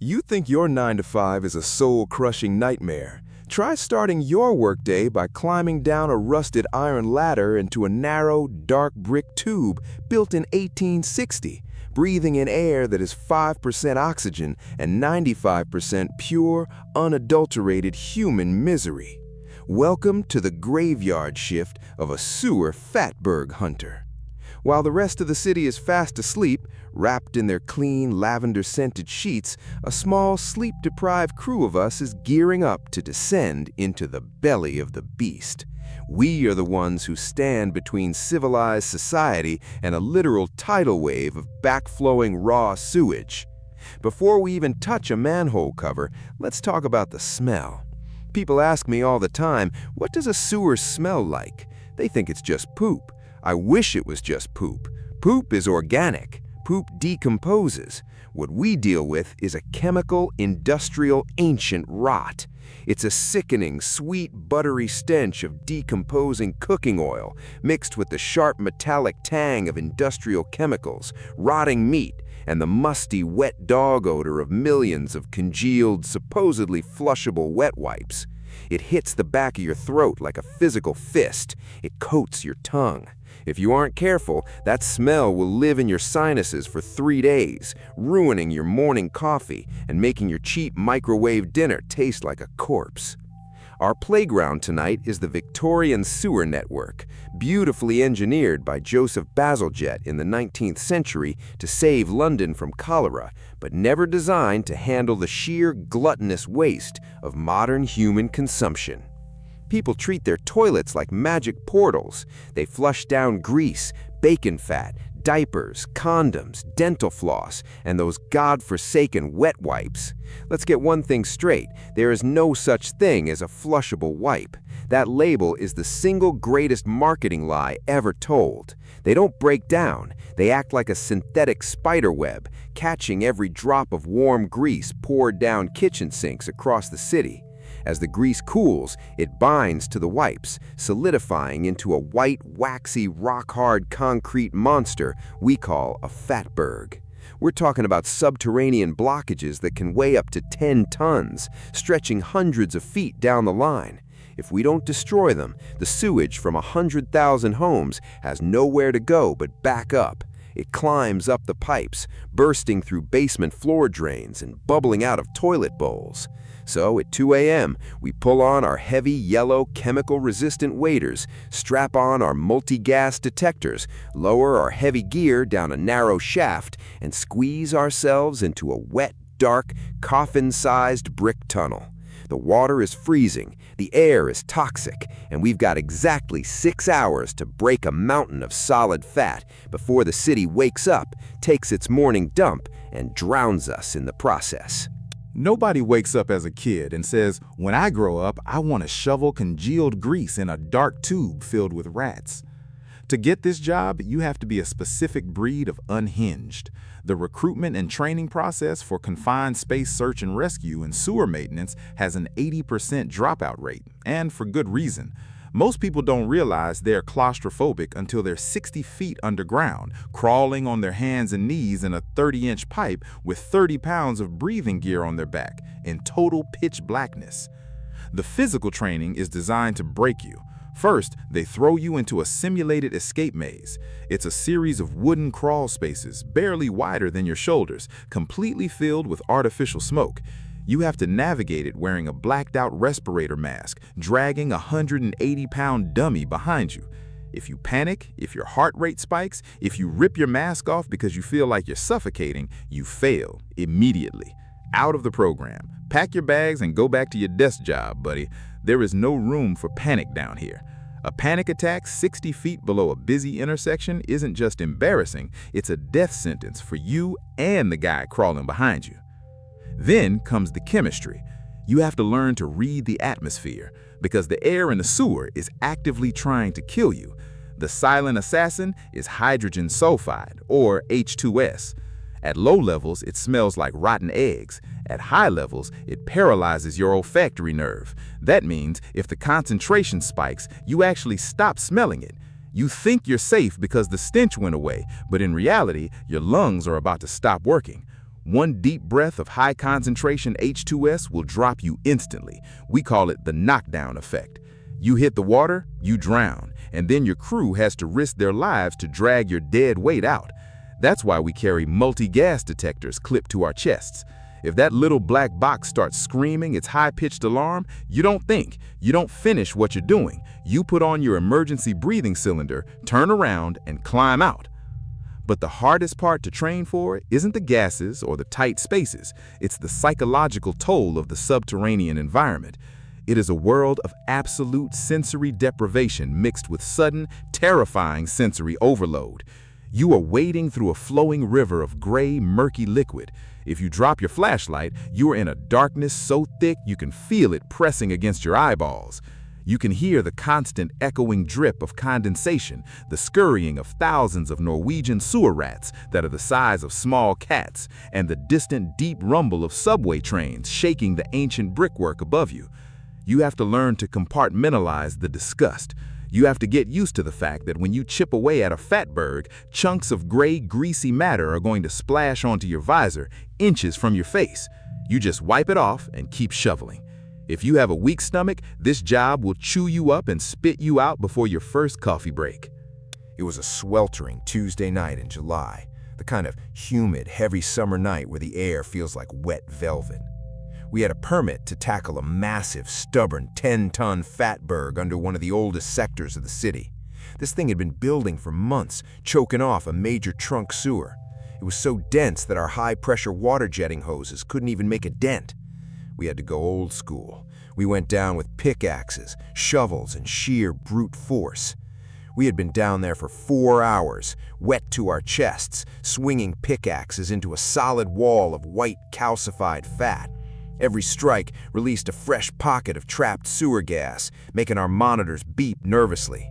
You think your 9 to 5 is a soul-crushing nightmare? Try starting your workday by climbing down a rusted iron ladder into a narrow, dark brick tube built in 1860, breathing in air that is 5% oxygen and 95% pure, unadulterated human misery. Welcome to the graveyard shift of a Sewer Fatberg Hunter. While the rest of the city is fast asleep, wrapped in their clean, lavender-scented sheets, a small, sleep-deprived crew of us is gearing up to descend into the belly of the beast. We are the ones who stand between civilized society and a literal tidal wave of backflowing raw sewage. Before we even touch a manhole cover, let's talk about the smell. People ask me all the time, what does a sewer smell like? They think it's just poop. I wish it was just poop. Poop is organic. Poop decomposes. What we deal with is a chemical, industrial, ancient rot. It's a sickening, sweet, buttery stench of decomposing cooking oil mixed with the sharp metallic tang of industrial chemicals, rotting meat, and the musty, wet dog odor of millions of congealed, supposedly flushable wet wipes. It hits the back of your throat like a physical fist. It coats your tongue. If you aren't careful, that smell will live in your sinuses for 3 days, ruining your morning coffee and making your cheap microwave dinner taste like a corpse. Our playground tonight is the Victorian sewer network, beautifully engineered by Joseph Bazalgette in the 19th century to save London from cholera, but never designed to handle the sheer gluttonous waste of modern human consumption. People treat their toilets like magic portals. They flush down grease, bacon fat, diapers, condoms, dental floss, and those god-forsaken wet wipes. Let's get one thing straight. There is no such thing as a flushable wipe. That label is the single greatest marketing lie ever told. They don't break down. They act like a synthetic spider web, catching every drop of warm grease poured down kitchen sinks across the city. As the grease cools, it binds to the wipes, solidifying into a white, waxy, rock-hard concrete monster we call a fatberg. We're talking about subterranean blockages that can weigh up to 10 tons, stretching hundreds of feet down the line. If we don't destroy them, the sewage from 100,000 homes has nowhere to go but back up. It climbs up the pipes, bursting through basement floor drains and bubbling out of toilet bowls. So at 2 a.m., we pull on our heavy yellow chemical-resistant waders, strap on our multi-gas detectors, lower our heavy gear down a narrow shaft, and squeeze ourselves into a wet, dark, coffin-sized brick tunnel. The water is freezing, the air is toxic, and we've got exactly 6 hours to break a mountain of solid fat before the city wakes up, takes its morning dump, and drowns us in the process. Nobody wakes up as a kid and says, when I grow up, I want to shovel congealed grease in a dark tube filled with rats. To get this job, you have to be a specific breed of unhinged. The recruitment and training process for confined space search and rescue and sewer maintenance has an 80% dropout rate, and for good reason. Most people don't realize they're claustrophobic until they're 60 feet underground, crawling on their hands and knees in a 30-inch pipe with 30 pounds of breathing gear on their back in total pitch blackness. The physical training is designed to break you. First, they throw you into a simulated escape maze. It's a series of wooden crawl spaces, barely wider than your shoulders, completely filled with artificial smoke. You have to navigate it wearing a blacked-out respirator mask, dragging a 180-pound dummy behind you. If you panic, if your heart rate spikes, if you rip your mask off because you feel like you're suffocating, you fail immediately. Out of the program. Pack your bags and go back to your desk job, buddy. There is no room for panic down here. A panic attack 60 feet below a busy intersection isn't just embarrassing, it's a death sentence for you and the guy crawling behind you. Then comes the chemistry. You have to learn to read the atmosphere because the air in the sewer is actively trying to kill you. The silent assassin is hydrogen sulfide, or H2S. At low levels, it smells like rotten eggs. At high levels, it paralyzes your olfactory nerve. That means if the concentration spikes, you actually stop smelling it. You think you're safe because the stench went away, but in reality, your lungs are about to stop working. One deep breath of high-concentration H2S will drop you instantly. We call it the knockdown effect. You hit the water, you drown, and then your crew has to risk their lives to drag your dead weight out. That's why we carry multi-gas detectors clipped to our chests. If that little black box starts screaming its high-pitched alarm, you don't think, you don't finish what you're doing. You put on your emergency breathing cylinder, turn around, and climb out. But the hardest part to train for isn't the gases or the tight spaces. It's the psychological toll of the subterranean environment. It is a world of absolute sensory deprivation mixed with sudden, terrifying sensory overload. You are wading through a flowing river of gray, murky liquid. If you drop your flashlight, you are in a darkness so thick you can feel it pressing against your eyeballs. You can hear the constant echoing drip of condensation, the scurrying of thousands of Norwegian sewer rats that are the size of small cats, and the distant deep rumble of subway trains shaking the ancient brickwork above you. You have to learn to compartmentalize the disgust. You have to get used to the fact that when you chip away at a fatberg, chunks of gray, greasy matter are going to splash onto your visor inches from your face. You just wipe it off and keep shoveling. If you have a weak stomach, this job will chew you up and spit you out before your first coffee break. It was a sweltering Tuesday night in July, the kind of humid, heavy summer night where the air feels like wet velvet. We had a permit to tackle a massive, stubborn 10-ton fatberg under one of the oldest sectors of the city. This thing had been building for months, choking off a major trunk sewer. It was so dense that our high-pressure water jetting hoses couldn't even make a dent. We had to go old school. We went down with pickaxes, shovels, and sheer brute force. We had been down there for 4 hours, wet to our chests, swinging pickaxes into a solid wall of white calcified fat. Every strike released a fresh pocket of trapped sewer gas, making our monitors beep nervously.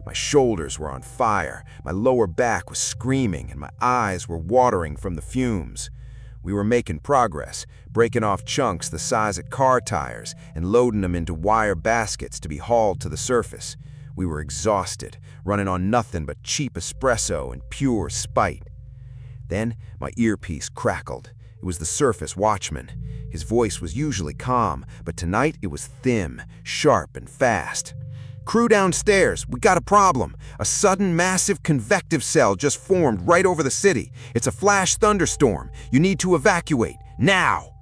My shoulders were on fire, my lower back was screaming, and my eyes were watering from the fumes. We were making progress, breaking off chunks the size of car tires and loading them into wire baskets to be hauled to the surface. We were exhausted, running on nothing but cheap espresso and pure spite. Then my earpiece crackled. It was the surface watchman. His voice was usually calm, but tonight it was thin, sharp, and fast. "Crew downstairs, we got a problem. A sudden massive convective cell just formed right over the city. It's a flash thunderstorm. You need to evacuate, now!"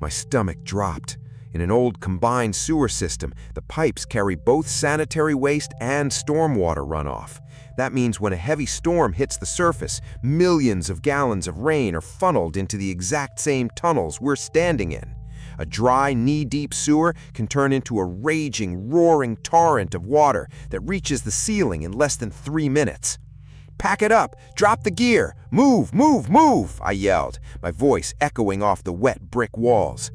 My stomach dropped. In an old combined sewer system, the pipes carry both sanitary waste and stormwater runoff. That means when a heavy storm hits the surface, millions of gallons of rain are funneled into the exact same tunnels we're standing in. A dry, knee-deep sewer can turn into a raging, roaring torrent of water that reaches the ceiling in less than 3 minutes. "Pack it up! Drop the gear! Move, move, move!" I yelled, my voice echoing off the wet brick walls.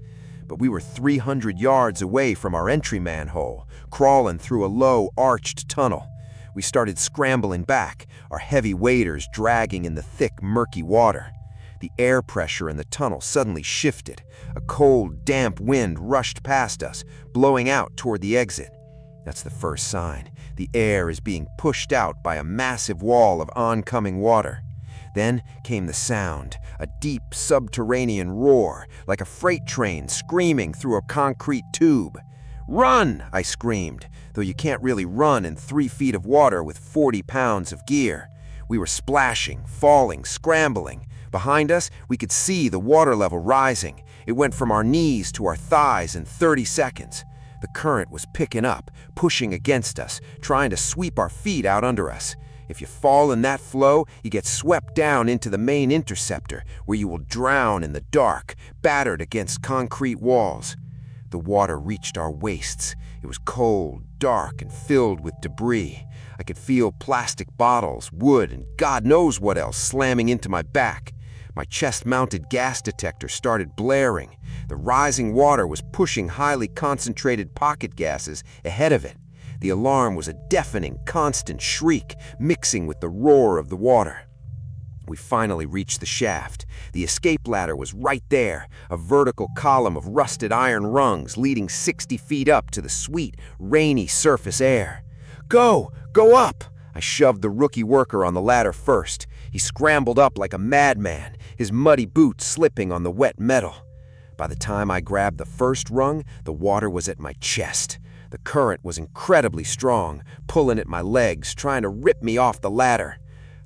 But we were 300 yards away from our entry manhole, crawling through a low, arched tunnel. We started scrambling back, our heavy waders dragging in the thick, murky water. The air pressure in the tunnel suddenly shifted. A cold, damp wind rushed past us, blowing out toward the exit. That's the first sign. The air is being pushed out by a massive wall of oncoming water. Then came the sound, a deep subterranean roar, like a freight train screaming through a concrete tube. "Run!" I screamed, though you can't really run in 3 feet of water with 40 pounds of gear. We were splashing, falling, scrambling. Behind us, we could see the water level rising. It went from our knees to our thighs in 30 seconds. The current was picking up, pushing against us, trying to sweep our feet out under us. If you fall in that flow, you get swept down into the main interceptor, where you will drown in the dark, battered against concrete walls. The water reached our waists. It was cold, dark, and filled with debris. I could feel plastic bottles, wood, and God knows what else slamming into my back. My chest-mounted gas detector started blaring. The rising water was pushing highly concentrated pocket gases ahead of it. The alarm was a deafening, constant shriek, mixing with the roar of the water. We finally reached the shaft. The escape ladder was right there, a vertical column of rusted iron rungs leading 60 feet up to the sweet, rainy surface air. "Go! Go up!" I shoved the rookie worker on the ladder first. He scrambled up like a madman, his muddy boots slipping on the wet metal. By the time I grabbed the first rung, the water was at my chest. The current was incredibly strong, pulling at my legs, trying to rip me off the ladder.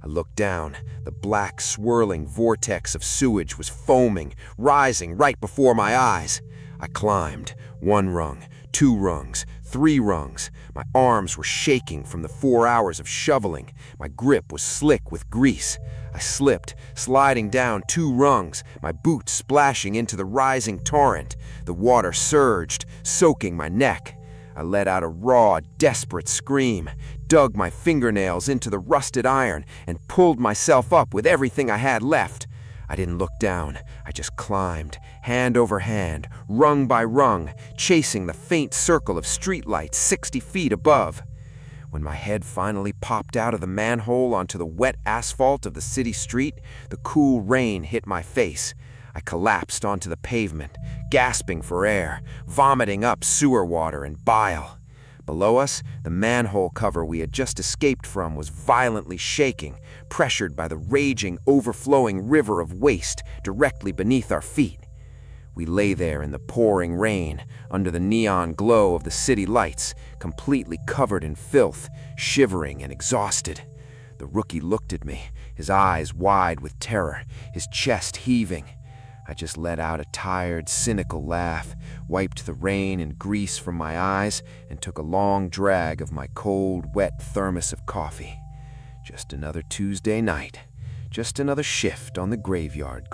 I looked down. The black, swirling vortex of sewage was foaming, rising right before my eyes. I climbed. 1 rung, 2 rungs, 3 rungs. My arms were shaking from the 4 hours of shoveling. My grip was slick with grease. I slipped, sliding down 2 rungs, my boots splashing into the rising torrent. The water surged, soaking my neck. I let out a raw, desperate scream, dug my fingernails into the rusted iron, and pulled myself up with everything I had left. I didn't look down. I just climbed, hand over hand, rung by rung, chasing the faint circle of streetlights 60 feet above. When my head finally popped out of the manhole onto the wet asphalt of the city street, the cool rain hit my face. I collapsed onto the pavement, gasping for air, vomiting up sewer water and bile. Below us, the manhole cover we had just escaped from was violently shaking, pressured by the raging, overflowing river of waste directly beneath our feet. We lay there in the pouring rain, under the neon glow of the city lights, completely covered in filth, shivering and exhausted. The rookie looked at me, his eyes wide with terror, his chest heaving. I just let out a tired, cynical laugh, wiped the rain and grease from my eyes, and took a long drag of my cold, wet thermos of coffee. Just another Tuesday night. Just another shift on the graveyard crew.